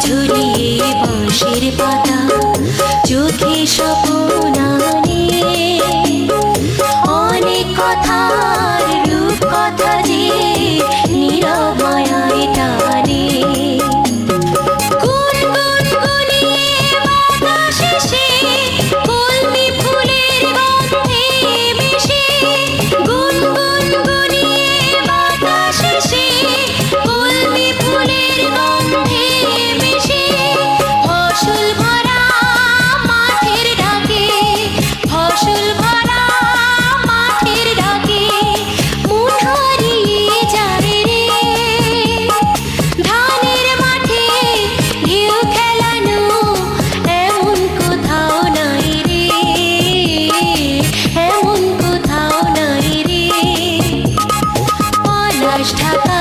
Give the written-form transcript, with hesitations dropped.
ঝুলিয়ে বাঁশের পাতা, চোখে স্বপ্ন আনে অনেক কথার রূপ কথা যে নীরব মায়ায় টানে। গুনগুনিয়ে বাতাসে সে কলমি ফুলের গন্ধে মিশে, গুনগুনিয়ে বাতাসে সে কলমি ফুলের গন্ধে মিশে। ফসল ভরা মাঠের ডাকে, ফসল ভরা মাঠের ডাকে মন হারিয়ে যায় রে। ধানের মাঠে ঢেউ খেলানো এমন কোথাও নাই রে, এমন কোথাও নাই রে। পলাশ ঢাকা